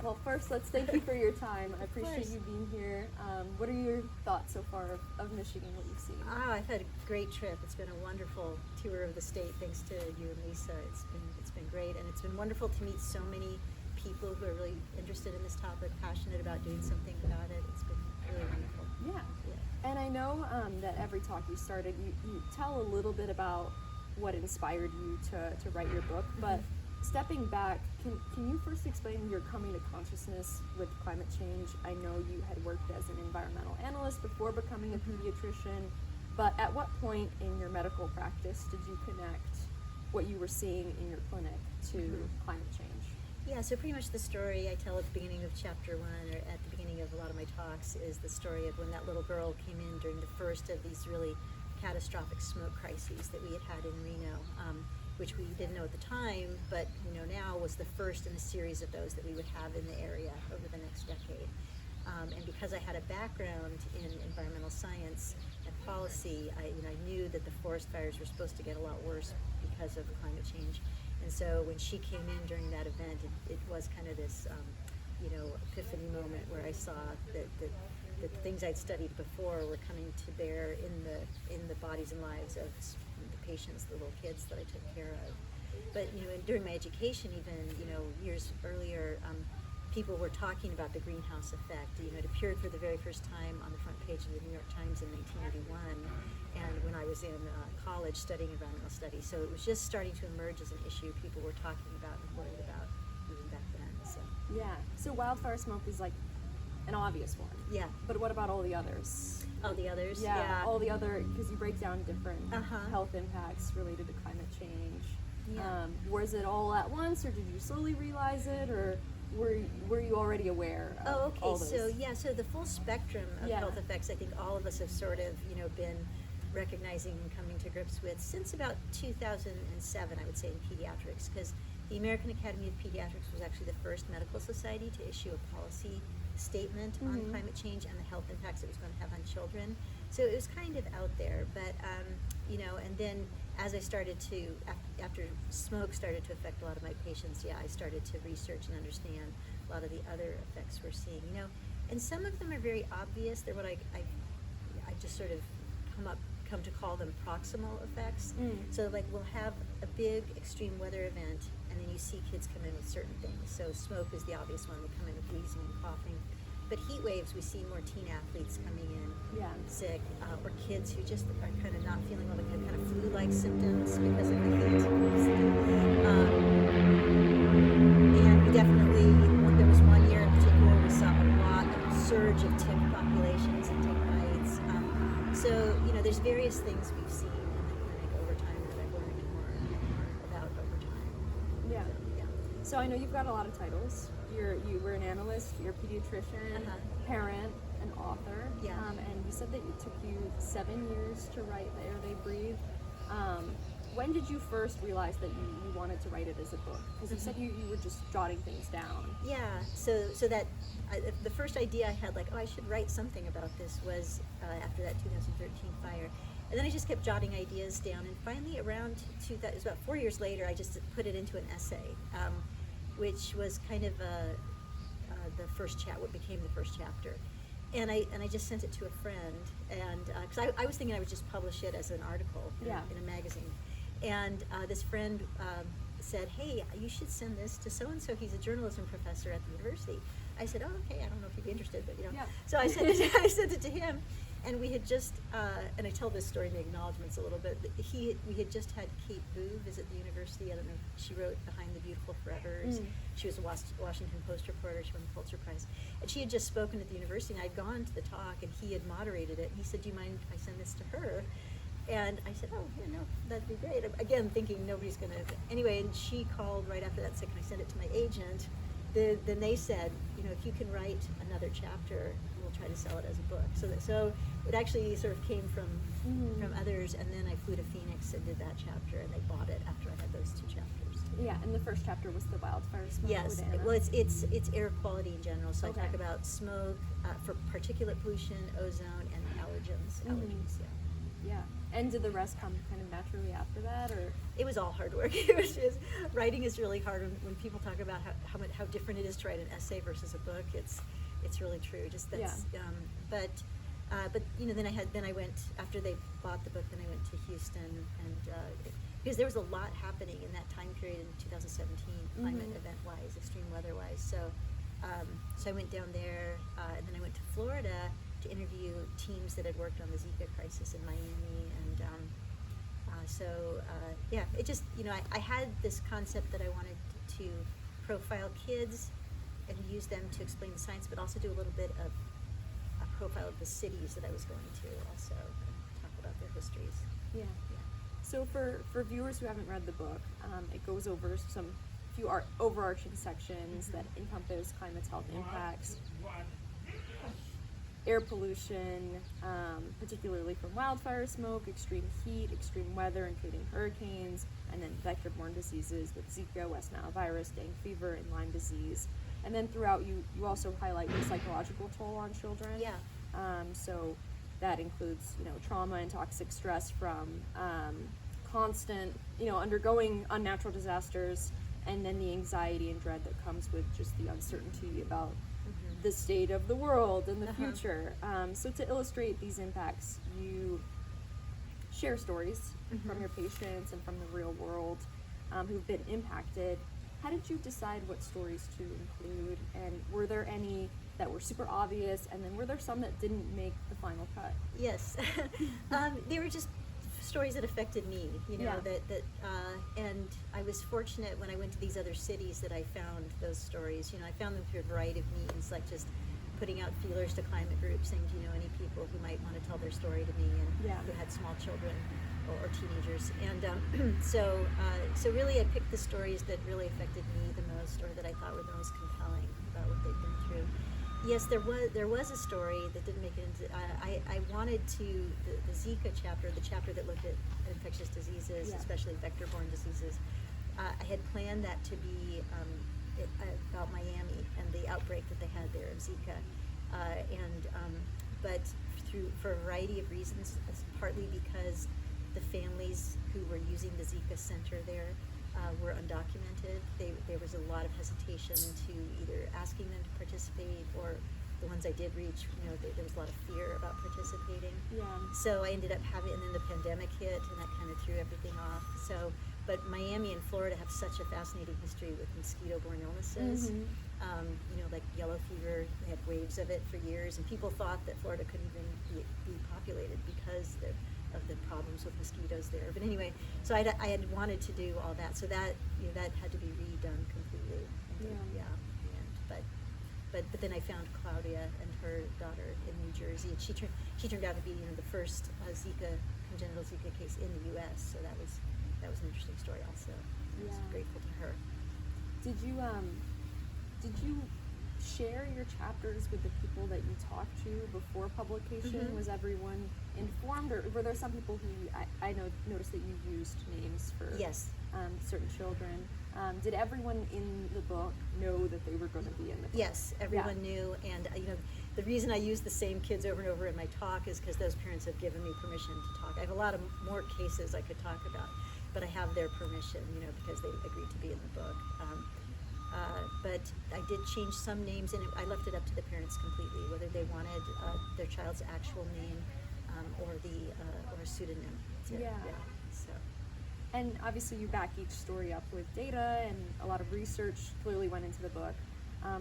Well, first, let's thank you for your time. I appreciate you being here. What are your thoughts so far of Michigan, what you've seen? I've had a great trip. It's been a wonderful tour of the state thanks to you and Lisa. It's been great, and it's been wonderful to meet so many people who are really interested in this topic, passionate about doing something about it. It's been really wonderful. Yeah. And I know that every talk you started, you tell a little bit about what inspired you to write your book, but stepping back, can you first explain your coming to consciousness with climate change? I know you had worked as an environmental analyst before becoming a pediatrician, but at what point in your medical practice did you connect what you were seeing in your clinic to climate change? Yeah, so pretty much the story I tell at the beginning of chapter 1, or at the beginning of a lot of my talks, is the story of when that little girl came in during the first of these really catastrophic smoke crises that we had in Reno, which we didn't know at the time, but we know now was the first in a series of those that we would have in the area over the next decade. And because I had a background in environmental science and policy, I knew that the forest fires were supposed to get a lot worse because of climate change. And so when she came in during that event, it was kind of this, epiphany moment where I saw that the things I'd studied before were coming to bear in the bodies and lives of the patients, the little kids that I took care of. But during my education, even years earlier, people were talking about the greenhouse effect. It appeared for the very first time on the front page of the New York Times in 1981, and when I was in college studying environmental studies. So it was just starting to emerge as an issue people were talking about and worried about even back then. So yeah. So wildfire smoke is like an obvious one. Yeah. But what about all the others? Oh, the others? Yeah. All the other, because you break down different Uh-huh. health impacts related to climate change. Yeah. Was it all at once, or did you slowly realize it, or were you already aware of all those? So the full spectrum of Yeah. health effects, I think all of us have sort of, been recognizing and coming to grips with since about 2007, I would say, in pediatrics, because the American Academy of Pediatrics was actually the first medical society to issue a policy statement on climate change and the health impacts it was going to have on children. So it was kind of out there, but and then as I started to, after smoke started to affect a lot of my patients, I started to research and understand a lot of the other effects we're seeing, and some of them are very obvious. They're what I just sort of come to call them proximal effects. So like we'll have a big extreme weather event, and then you see kids come in with certain things. So smoke is the obvious one. They come in with wheezing and coughing. But heat waves, we see more teen athletes coming in sick, or kids who just are kind of not feeling well, like have kind of flu-like symptoms because of the heat. And we definitely, there was one year in particular, we saw a lot of surge of tick populations and tick bites. So, there's various things we've seen in the clinic over time that I've learned more about over time. Yeah. So I know you've got a lot of titles. You were an analyst, you're a pediatrician, parent, an author. Yeah. And you said that it took you 7 years to write The Air They Breathe. When did you first realize that you wanted to write it as a book? Because you said you were just jotting things down. Yeah, so that the first idea I had, like, I should write something about this, was after that 2013 fire. And then I just kept jotting ideas down, and finally around it was about 4 years later, I just put it into an essay, which was kind of what became the first chapter. And I just sent it to a friend, and because I was thinking I would just publish it as an article in a magazine. And this friend said, hey, you should send this to so-and-so. He's a journalism professor at the university. I said, oh, okay, I don't know if he'd be interested, but So I sent it to him. And we had just, and I tell this story in the acknowledgments a little bit, we had just had Kate Boo visit the university. I don't know if she wrote Behind the Beautiful Forevers. She was a Washington Post reporter. She won the Pulitzer Prize. And she had just spoken at the university, and I'd gone to the talk, and he had moderated it. And he said, do you mind if I send this to her? And I said, oh, no, that'd be great. Again, thinking nobody's going to. Anyway, and she called right after that and said, can I send it to my agent? Then they said, if you can write another chapter, we'll try to sell it as a book. So it actually sort of came from others, and then I flew to Phoenix and did that chapter, and they bought it after I had those 2 chapters. Yeah, and the first chapter was the wildfire smoke. Yes, with Anna. well, it's air quality in general. So I talk about smoke for particulate pollution, ozone, and allergens. Allergens, Yeah. And did the rest come kind of naturally after that, or? It was all hard work. It was just, writing is really hard. When people talk about how different it is to write an essay versus a book, it's really true. Just that's, but then I went, after they bought the book, then I went to Houston, and because there was a lot happening in that time period in 2017, climate event-wise, extreme weather-wise. So I went down there, and then I went to Florida to interview teams that had worked on the Zika crisis in Miami, and it just, I had this concept that I wanted to profile kids and use them to explain the science, but also do a little bit of a profile of the cities that I was going to, also talk about their histories. Yeah. So for viewers who haven't read the book, it goes over some few overarching sections that encompass climate's health impacts, air pollution, particularly from wildfire smoke, extreme heat, extreme weather, including hurricanes, and then vector-borne diseases with Zika, West Nile virus, dengue fever, and Lyme disease. And then throughout, you also highlight the psychological toll on children. Yeah. So that includes, trauma and toxic stress from constant, undergoing unnatural disasters, and then the anxiety and dread that comes with just the uncertainty about the state of the world and the future. So to illustrate these impacts, you share stories from your patients and from the real world who've been impacted. How did you decide what stories to include, and were there any that were super obvious, and then were there some that didn't make the final cut? Yes. They were just stories that affected me, and I was fortunate when I went to these other cities that I found those stories. I found them through a variety of means, like just putting out feelers to climate groups, saying, do you know any people who might want to tell their story to me, and who had small children or teenagers. And so really I picked the stories that really affected me the most, or that I thought were the most compelling about what they've been through. Yes, there was a story that didn't make it into. I wanted to the Zika chapter, the chapter that looked at infectious diseases, especially vector-borne diseases. I had planned that to be about Miami and the outbreak that they had there of Zika, but for a variety of reasons, partly because the families who were using the Zika center there were undocumented. There was a lot of hesitation to either asking them to participate, or the ones I did reach, there was a lot of fear about participating. Yeah. So I ended up having, and then the pandemic hit, and that kind of threw everything off. So, but Miami and Florida have such a fascinating history with mosquito-borne illnesses. Like yellow fever, they had waves of it for years, and people thought that Florida couldn't even be populated because of the problems with mosquitoes there. But anyway, so I had wanted to do all that, so that that had to be redone completely. But then I found Claudia and her daughter in New Jersey, and she turned out to be the first congenital Zika case in the U.S. So that was an interesting story also. I was grateful to her. Did you share your chapters with the people that you talked to before publication? Was everyone informed, or were there some people who I noticed that you used names for certain children? Did everyone in the book know that they were going to be in the book? Yes, everyone knew, and the reason I use the same kids over and over in my talk is because those parents have given me permission to talk. I have a lot of more cases I could talk about, but I have their permission, because they agreed to be in the book. But I did change some names, and I left it up to the parents completely whether they wanted their child's actual name or a pseudonym. So. And obviously you back each story up with data, and a lot of research clearly went into the book.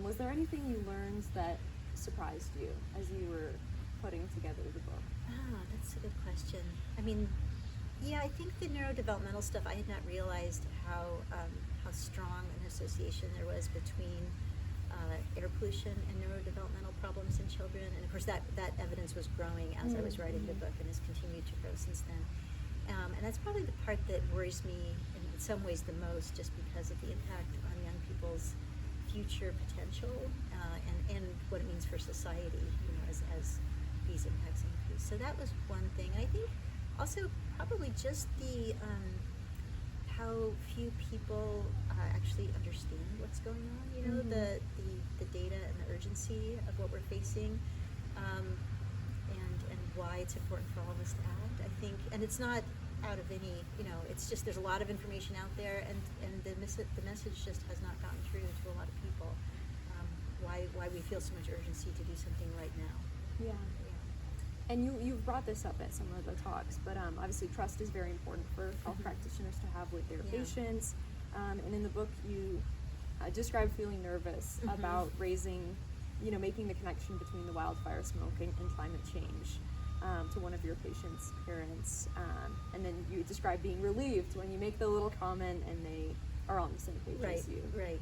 Was there anything you learned that surprised you as you were putting together the book? Oh, that's a good question. I think the neurodevelopmental stuff, I had not realized how strong an association there was between air pollution and neurodevelopmental problems in children. And of course that evidence was growing as I was writing the book, and has continued to grow since then. And that's probably the part that worries me in some ways the most, just because of the impact on young people's future potential and what it means for society, as these impacts increase. So that was one thing. And I think also probably just the how few people actually understand what's going on. The data and the urgency of what we're facing, and why it's important for all of us to act, I think. And it's not out of any, it's just there's a lot of information out there, and the message just has not gotten through to a lot of people. Why we feel so much urgency to do something right now. Yeah. And you've brought this up at some of the talks, but obviously trust is very important for health practitioners to have with their patients. And in the book, you describe feeling nervous about making the connection between the wildfire smoke and climate change to one of your patients' parents. And then you describe being relieved when you make the little comment and they are on the same page as you. Right.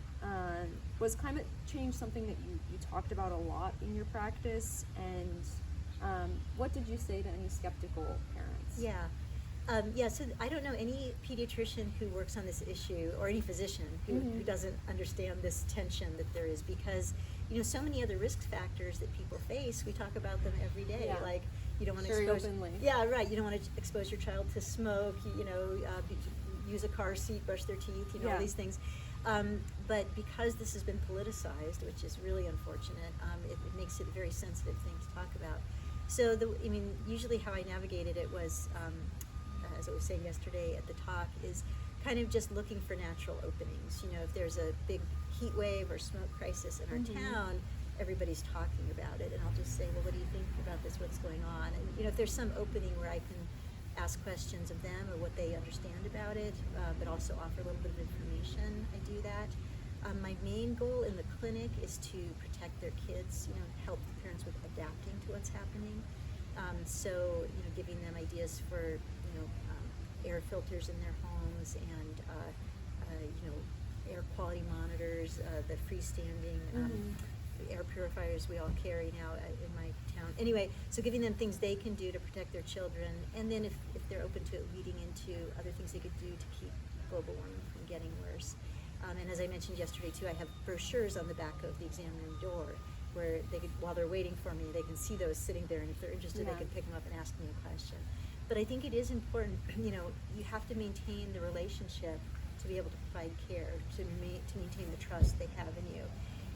Was climate change something that you talked about a lot in your practice? And what did you say to any skeptical parents? So I don't know any pediatrician who works on this issue, or any physician who doesn't understand this tension that there is, because so many other risk factors that people face, we talk about them every day. Like, you don't want to expose openly. You don't want to expose your child to smoke, use a car seat, brush their teeth, all these things. But because this has been politicized, which is really unfortunate, it makes it a very sensitive thing to talk about. So usually how I navigated it was, as I was saying yesterday at the talk, is kind of just looking for natural openings. If there's a big heat wave or smoke crisis in our town, everybody's talking about it, and I'll just say, well, what do you think about this? What's going on? And if there's some opening where I can ask questions of them or what they understand about it, but also offer a little bit of information, I do that. My main goal in the clinic is to protect their kids, help the parents with adapting to what's happening. So, giving them ideas for, air filters in their homes and, air quality monitors, the freestanding air purifiers we all carry now in my town. Anyway, so giving them things they can do to protect their children, and then if they're open to it, leading into other things they could do to keep global warming from getting worse. And as I mentioned yesterday too, I have brochures on the back of the exam room door where they could, while they're waiting for me, they can see those sitting there, and if they're interested, they can pick them up and ask me a question. But I think it is important, you have to maintain the relationship to be able to provide care, to maintain the trust they have in you.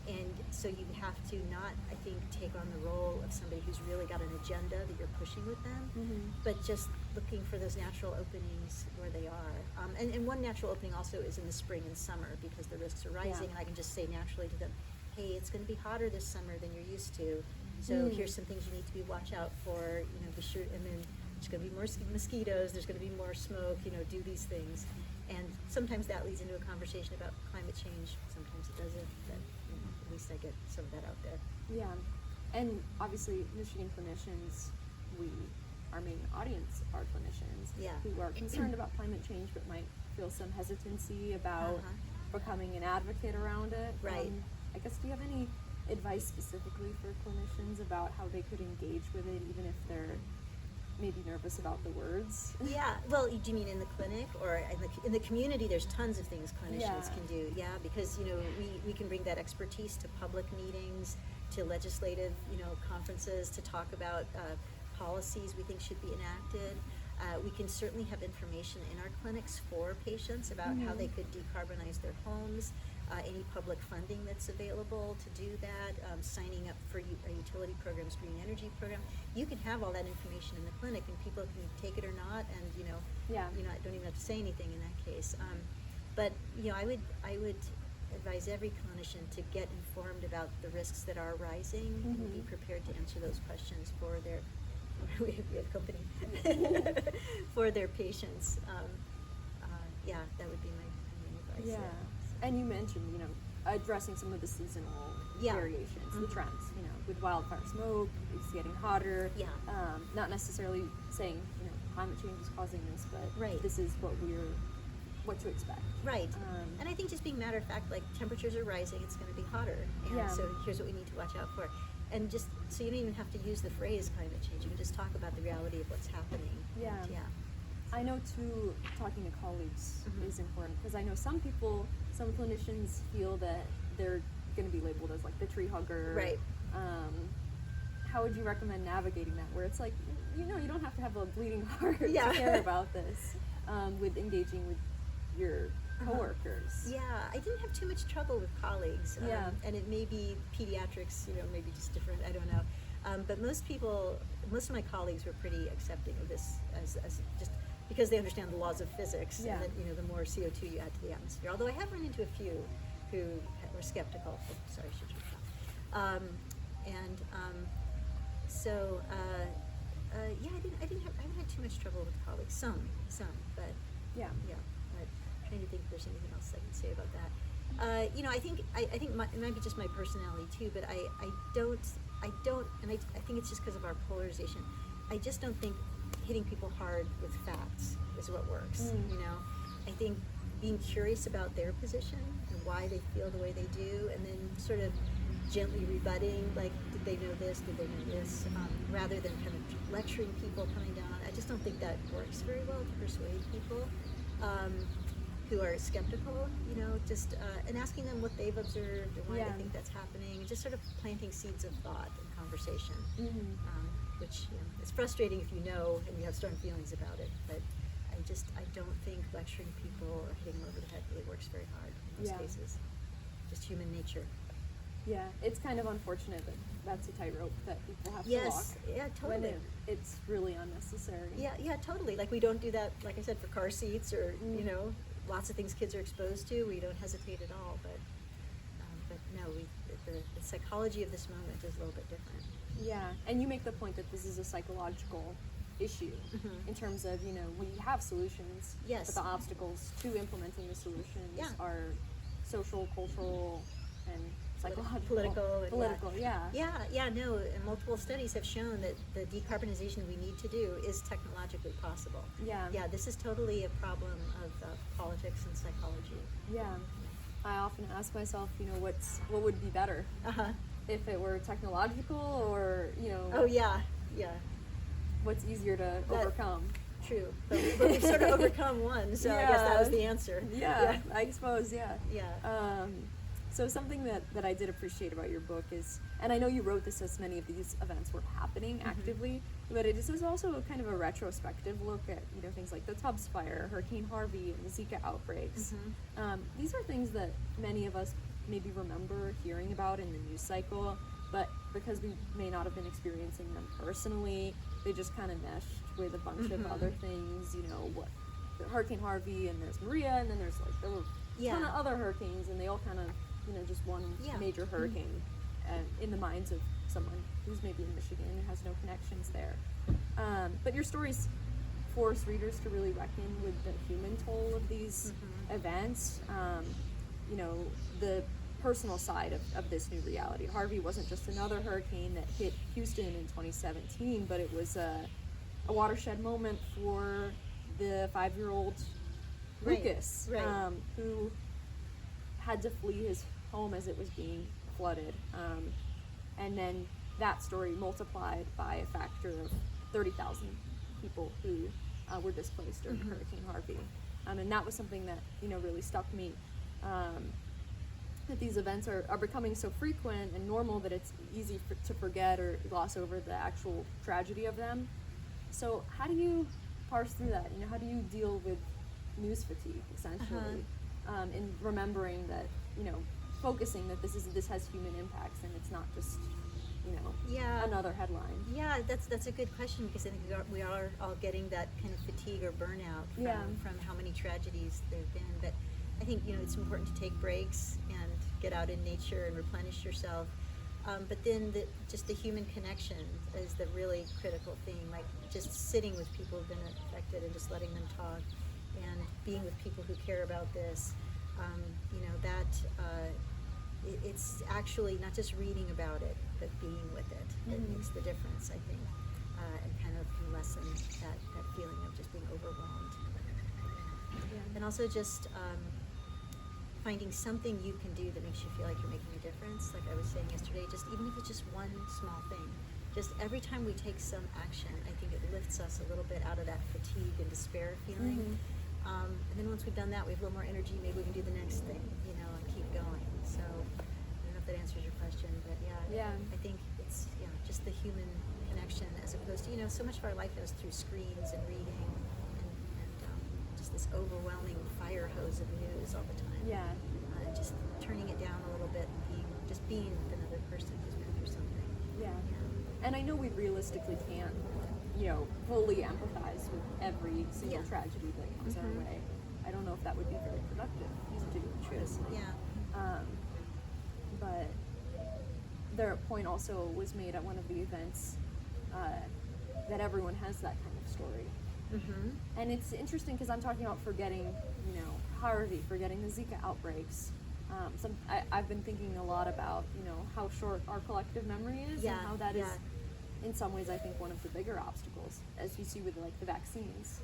And so you have to not, I think, take on the role of somebody who's really got an agenda that you're pushing with them, but just looking for those natural openings where they are. And one natural opening also is in the spring and summer, because the risks are rising, and I can just say naturally to them, hey, it's going to be hotter this summer than you're used to, so here's some things you need to watch out for, be sure, and then there's going to be more mosquitoes, there's going to be more smoke, do these things. And sometimes that leads into a conversation about climate change, sometimes it doesn't, but at least I get some of that out there. Yeah, and obviously Michigan clinicians, our main audience are clinicians who are concerned about climate change but might feel some hesitancy about becoming an advocate around it. Right. I guess, do you have any advice specifically for clinicians about how they could engage with it, even if they're maybe nervous about the words? Yeah, well, do you mean in the clinic or in the community? There's tons of things clinicians can do, because, we can bring that expertise to public meetings, to legislative, conferences, to talk about policies we think should be enacted. We can certainly have information in our clinics for patients about how they could decarbonize their homes, any public funding that's available to do that, signing up for utility programs, green energy program. You can have all that information in the clinic, and people can take it or not, and I don't even have to say anything in that case. But I would advise every clinician to get informed about the risks that are rising and be prepared to answer those questions for their we have company for their patients. That would be my main advice. And you mentioned, addressing some of the seasonal variations, the trends, with wildfire smoke, it's getting hotter. Not necessarily saying, climate change is causing this, but this is what to expect. Right. And I think just being matter of fact, like temperatures are rising, it's going to be hotter. And so here's what we need to watch out for. And just, so you don't even have to use the phrase climate change, you can just talk about the reality of what's happening. I know too, talking to colleagues is important, because I know some clinicians feel that they're going to be labeled as like the tree hugger. Right. How would you recommend navigating that, where it's like, you don't have to have a bleeding heart to care about this, with engaging with your coworkers? I didn't have too much trouble with colleagues. And it may be pediatrics, maybe just different, I don't know. But most of my colleagues were pretty accepting of this as just because they understand the laws of physics, Yeah. and that, the more CO2 you add to the atmosphere. Although I have run into a few who were skeptical. Oh, sorry, I should turn it off. I haven't had too much trouble with colleagues. Some, but Yeah. But I'm trying to think if there's anything else I can say about that. I think it might be just my personality too, but I don't, and I think it's just because of our polarization. I just don't think hitting people hard with facts is what works. I think being curious about their position and why they feel the way they do, and then sort of gently rebutting, like, did they know this, did they know this, rather than kind of lecturing people coming down. I just don't think that works very well to persuade people who are skeptical, and asking them what they've observed and why Yeah. they think that's happening, and just sort of planting seeds of thought and conversation, which is frustrating if you know and you have strong feelings about it, but I don't think lecturing people or hitting them over the head really works very hard in most Yeah. cases. Just human nature. Yeah, it's kind of unfortunate that that's a tightrope that people have to Yes, walk. yeah, When totally. it's really unnecessary. Yeah, totally. Like, we don't do that, like I said, for car seats or, lots of things kids are exposed to. We don't hesitate at all, but no, the psychology of this moment is a little bit different. Yeah, and you make the point that this is a psychological issue in terms of, we have solutions, Yes. but the obstacles to implementing the solutions Yeah. are social, cultural, and psychological. Political, and yeah. No, and multiple studies have shown that the decarbonization we need to do is technologically possible. Yeah. This is totally a problem of politics and psychology. Yeah. I often ask myself, what would be better? If it were technological or, Oh, yeah. what's easier to overcome? True. But we've sort of overcome one, so I guess that was the answer. Yeah, I suppose, yeah. Yeah. So something that I did appreciate about your book is, and I know you wrote this as many of these events were happening actively, but it is also a kind of a retrospective look at, things like the Tubbs Fire, Hurricane Harvey, and the Zika outbreaks. These are things that many of us maybe remember hearing about in the news cycle, but because we may not have been experiencing them personally, they just kind of meshed with a bunch of other things, what Hurricane Harvey, and there's Maria, and then there were a ton of other hurricanes, and they all kind of, just one major hurricane in the minds of someone who's maybe in Michigan and has no connections there. But your stories force readers to really reckon with the human toll of these events, the personal side of this new reality. Harvey wasn't just another hurricane that hit Houston in 2017, but it was a watershed moment for the 5-year-old Lucas, who had to flee his home as it was being flooded. And then that story multiplied by a factor of 30,000 people who were displaced during Hurricane Harvey. And that was something that, really stuck me. That these events are becoming so frequent and normal that it's easy to forget or gloss over the actual tragedy of them. So how do you parse through that? How do you deal with news fatigue, essentially, in remembering that, focusing that this has human impacts and it's not just, another headline? Yeah, that's a good question, because I think we are all getting that kind of fatigue or burnout from how many tragedies there have been. But I think, it's important to take breaks and get out in nature and replenish yourself. But then just the human connection is the really critical thing, like just sitting with people who've been affected and just letting them talk and being with people who care about this. It's actually not just reading about it, but being with it that makes the difference, I think, and kind of can lessen that feeling of just being overwhelmed. And also just finding something you can do that makes you feel like you're making a difference. Like I was saying yesterday, just even if it's just one small thing, just every time we take some action, I think it lifts us a little bit out of that fatigue and despair feeling. And then once we've done that, we have a little more energy. Maybe we can do the next thing, and keep going. So I don't know if that answers your question, but I think it's just the human connection, as opposed to so much of our life goes through screens and reading and just this overwhelming fire hose of news all the time. Just turning it down a little bit and being with another person who's been through something. And I know we realistically can't, fully empathize with every single tragedy that comes our way. I don't know if that would be very productive to do, truthfully. Yeah. But their point also was made at one of the events that everyone has that kind of story. Mm-hmm. And it's interesting because I'm talking about forgetting, Harvey, forgetting the Zika outbreaks. I've been thinking a lot about, how short our collective memory is, and how that is, in some ways, I think one of the bigger obstacles, as you see with like the vaccines,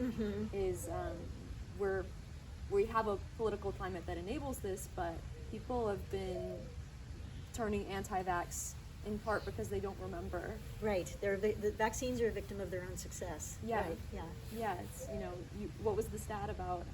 is we have a political climate that enables this, but people have been turning anti-vax in part because they don't remember. Right. The vaccines are a victim of their own success. Yeah. Right. Yeah. Yeah. It's what was the stat about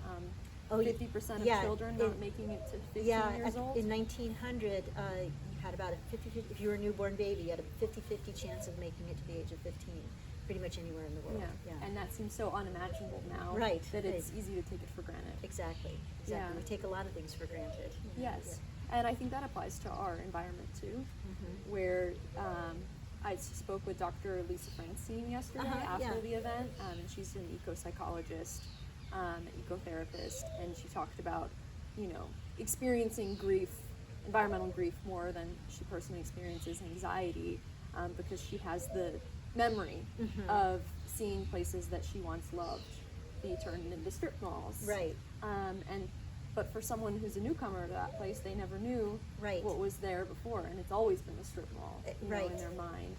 50% of children not making it to 15 years old? In 1900, you had about a 50, if you were a newborn baby, you had a 50-50 chance of making it to the age of 15, pretty much anywhere in the world. Yeah. And that seems so unimaginable now. Right. That it's easy to take it for granted. Exactly. Yeah. We take a lot of things for granted. Yes. And I think that applies to our environment too, where I spoke with Dr. Lisa Francine yesterday after the event, and she's an eco-psychologist, ecotherapist, and she talked about, experiencing grief, environmental grief, more than she personally experiences anxiety, because she has the memory of seeing places that she once loved be turned into strip malls. Right. But for someone who's a newcomer to that place, they never knew what was there before, and it's always been a strip mall, in their mind.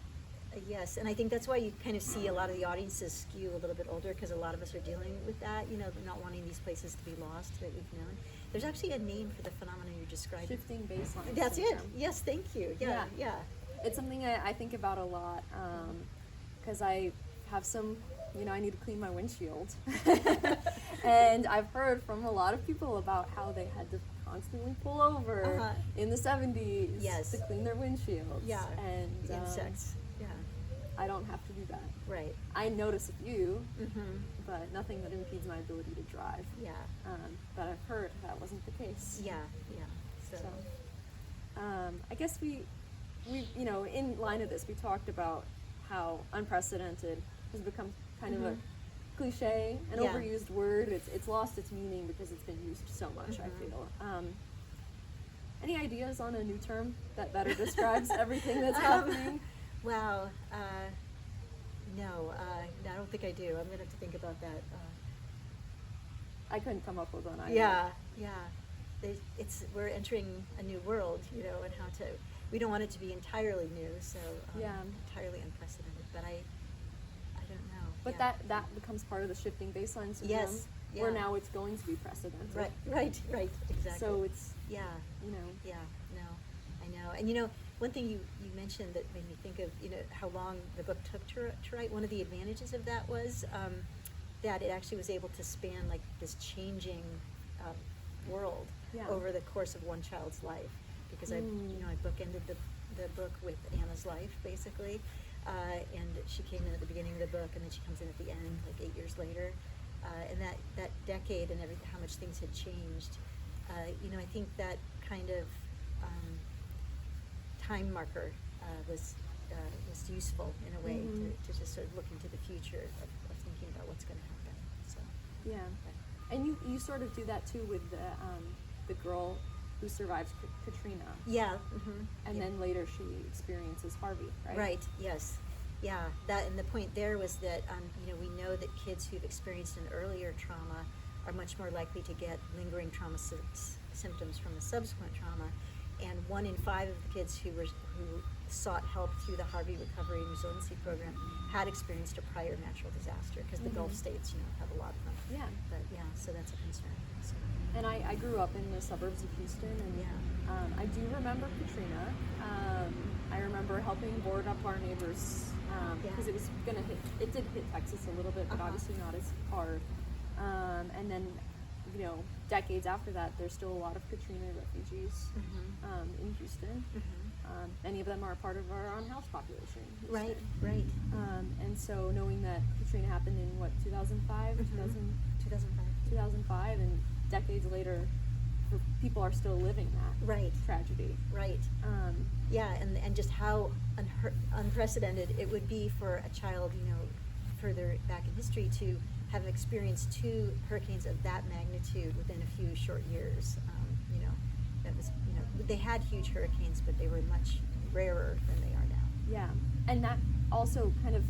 Yes, and I think that's why you kind of see a lot of the audiences skew a little bit older, because a lot of us are dealing with that, not wanting these places to be lost that we've known. There's actually a name for the phenomenon you're describing. Shifting baseline. That's syndrome. it. Yes, thank you. Yeah. It's something I think about a lot, because I have some, I need to clean my windshield. And I've heard from a lot of people about how they had to constantly pull over in the 70s to clean their windshields. Yeah, and insects. Yeah, I don't have to do that. Right. I notice a few, but nothing that impedes my ability to drive. Yeah. But I've heard that wasn't the case. Yeah. So I guess we in line of this, we talked about how unprecedented has become kind of a cliche, an overused word. It's lost its meaning because it's been used so much, I feel. Any ideas on a new term that better describes everything that's happening? Wow. No, I don't think I do. I'm going to have to think about that. I couldn't come up with one either. Yeah. We're entering a new world, and how to. We don't want it to be entirely new, so entirely unprecedented. But I don't know. But that becomes part of the shifting baseline syndrome. Yes. Yeah. Where now it's going to be precedented. Right. Exactly. So it's Yeah, no, I know. And one thing you mentioned that made me think of, how long the book took to write. One of the advantages of that was that it actually was able to span like this changing world over the course of one child's life. Because I bookended the book with Anna's life, basically. And she came in at the beginning of the book, and then she comes in at the end, like 8 years later. And that decade and how much things had changed, I think that kind of time marker was useful in a way to just sort of look into the future of thinking about what's going to happen. So and you sort of do that too with the girl who survives Katrina. Yeah. And then later she experiences Harvey, right? Right. Yes. Yeah. That, and the point there was that we know that kids who've experienced an earlier trauma are much more likely to get lingering trauma symptoms from the subsequent trauma. And 1 in 5 of the kids who sought help through the Harvey Recovery and Resiliency Program had experienced a prior natural disaster, because the Gulf states, have a lot of them. Yeah. But so that's a concern. So. And I grew up in the suburbs of Houston, and I do remember Katrina. I remember helping board up our neighbors, because it was it did hit Texas a little bit, but obviously not as hard. And then, decades after that, there's still a lot of Katrina refugees in Houston. Many of them are part of our on-house population. Right. And so knowing that Katrina happened in 2005, 2005, and decades later, people are still living that Right. tragedy. Right. Yeah, and just how unprecedented it would be for a child, further back in history to have experienced 2 hurricanes of that magnitude within a few short years. That was, they had huge hurricanes, but they were much rarer than they are now. Yeah, and that also kind of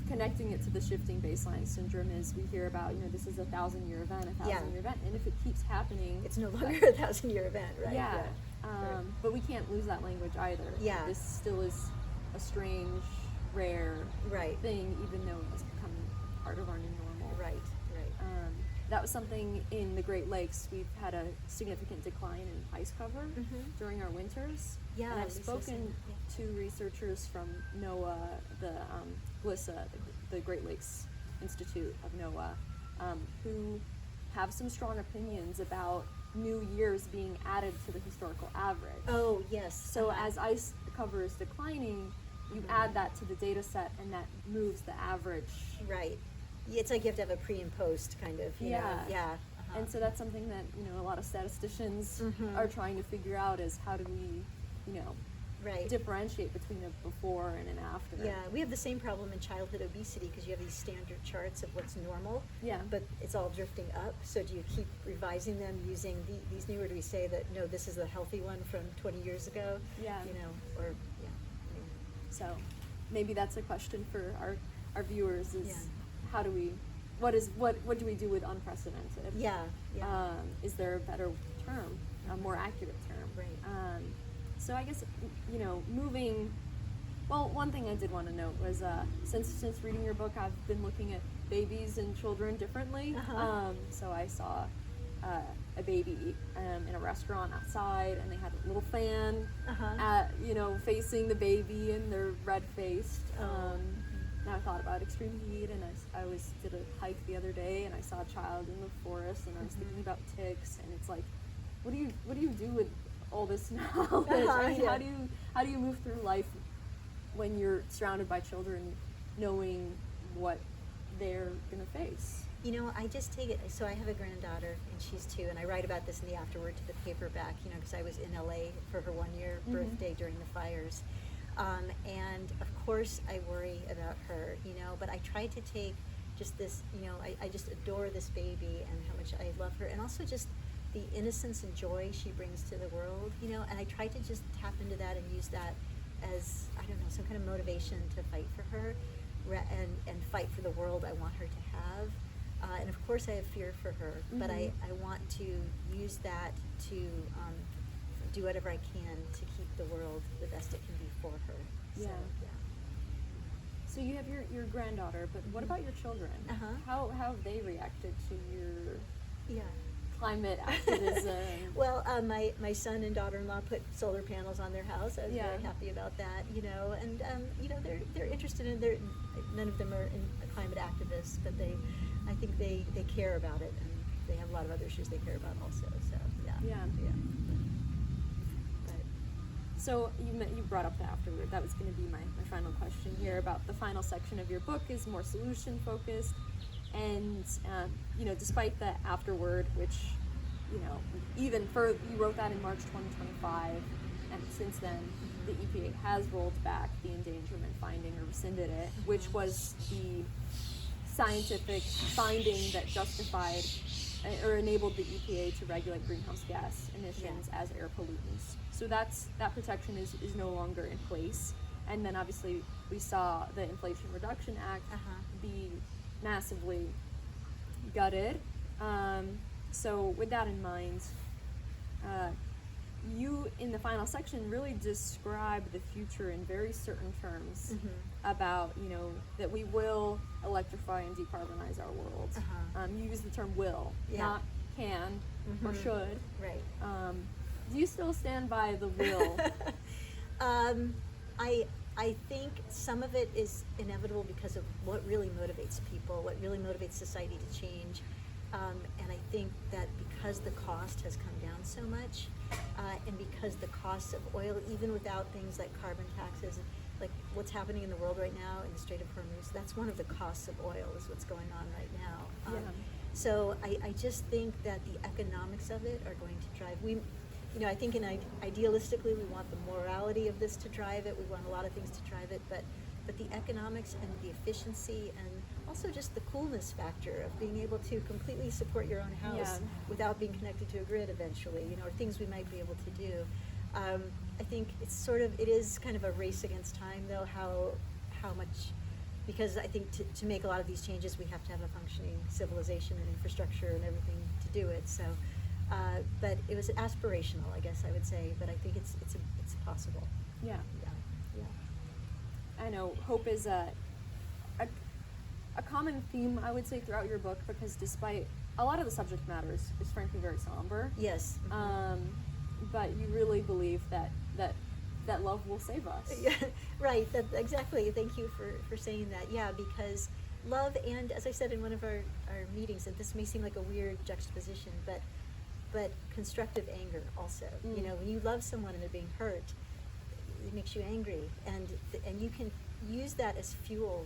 connecting it to the shifting baseline syndrome is we hear about, this is a 1,000-year event, year event, and if it keeps happening, It's no longer a 1,000-year event, right? Yeah, Right. but we can't lose that language either. Yeah. This still is a strange, rare Right. thing, even though it's becoming part of our new normal. Right. That was something in the Great Lakes. We've had a significant decline in ice cover during our winters. Yeah, and I've Lisa spoken said, to researchers from NOAA, the GLISA, the Great Lakes Institute of NOAA, who have some strong opinions about new years being added to the historical average. Oh, yes. So as ice cover is declining, you add that to the data set, and that moves the average. Right. It's like you have to have a pre and post kind of, you know. Yeah. And so that's something that, a lot of statisticians are trying to figure out is how do we, Right. differentiate between a before and an after. Yeah, we have the same problem in childhood obesity because you have these standard charts of what's normal. Yeah. But it's all drifting up. So do you keep revising them using these new, or do we say that no, this is the healthy one from 20 years ago? Yeah. Or So maybe that's a question for our viewers is Yeah. how do we, what do we do with unprecedented? Yeah. Is there a better term, a more accurate term? Right. So I guess, moving, well, one thing I did want to note was since reading your book, I've been looking at babies and children differently. So I saw a baby in a restaurant outside, and they had a little fan, facing the baby, and they're red-faced. And I thought about extreme heat, and I did a hike the other day, and I saw a child in the forest, and I was thinking about ticks, and it's like, what do you do with all this knowledge? I mean, how do you move through life when you're surrounded by children, knowing what they're gonna face? I just take it, so I have a granddaughter, and she's 2, and I write about this in the afterword to the paperback, because I was in LA for her 1-year birthday during the fires. And of course I worry about her, but I try to take just this, I just adore this baby and how much I love her, and also just the innocence and joy she brings to the world, and I try to just tap into that and use that as, I don't know, some kind of motivation to fight for her and fight for the world I want her to have. And of course I have fear for her, but I want to use that to do whatever I can to keep the world the best it can be for her. Yeah. So you have your granddaughter, but what about your children? How have they reacted to your climate activism? Well, my son and daughter-in-law put solar panels on their house. I was very happy about that, and they're interested in none of them are climate activists, but I think they care about it, and they have a lot of other issues they care about also. So yeah. So you brought up the afterword. That was going to be my final question here about the final section of your book is more solution focused, and despite the afterword, which even for you wrote that in March 2025, and since then the EPA has rolled back the endangerment finding or rescinded it, which was the scientific finding that justified or enabled the EPA to regulate greenhouse gas emissions as air pollutants. So that protection is no longer in place. And then obviously we saw the Inflation Reduction Act be massively gutted. So with that in mind, you in the final section really describe the future in very certain terms about that we will electrify and decarbonize our world. You use the term will, not can or should. Right. Do you still stand by the will? I think some of it is inevitable because of what really motivates people, what really motivates society to change. And I think that because the cost has come down so much, and because the cost of oil, even without things like carbon taxes, like what's happening in the world right now in the Strait of Hormuz, that's one of the costs of oil is what's going on right now. So I just think that the economics of it are going to drive, I think idealistically we want the morality of this to drive it, we want a lot of things to drive it, but the economics and the efficiency and also just the coolness factor of being able to completely support your own house without being connected to a grid eventually, or things we might be able to do. I think it is kind of a race against time though, how much, because I think to make a lot of these changes we have to have a functioning civilization and infrastructure and everything to do it. So, but it was aspirational, I guess I would say, but I think it's possible. Yeah. Yeah. I know hope is a common theme, I would say, throughout your book, because despite a lot of the subject matter is frankly very somber. Yes. But you really believe that love will save us. Yeah, right. Exactly. Thank you for saying that. Yeah, because love and, as I said in one of our meetings, and this may seem like a weird juxtaposition, but constructive anger also. When you love someone and they're being hurt, it makes you angry, and you can use that as fuel,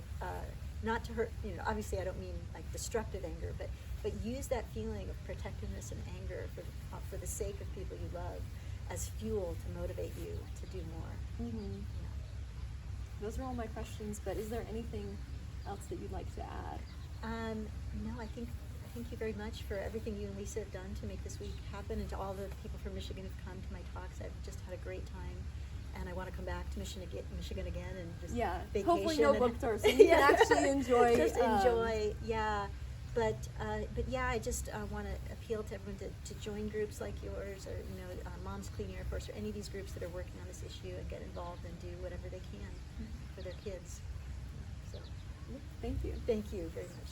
not to hurt. Obviously, I don't mean like destructive anger, but use that feeling of protectiveness and anger for the sake of people you love as fuel to motivate you to do more. Mm-hmm. Those are all my questions, but is there anything else that you'd like to add? No, I thank you very much for everything you and Lisa have done to make this week happen, and to all the people from Michigan who've come to my talks. I've just had a great time, and I want to come back to Michigan again and just vacation. Hopefully no book tour, so you can actually enjoy. Just enjoy, yeah. But yeah, I just want to appeal to everyone to join groups like yours, or Moms Clean Air Force, or any of these groups that are working on this issue, and get involved and do whatever they can for their kids. So, Thank you. Thank you very much.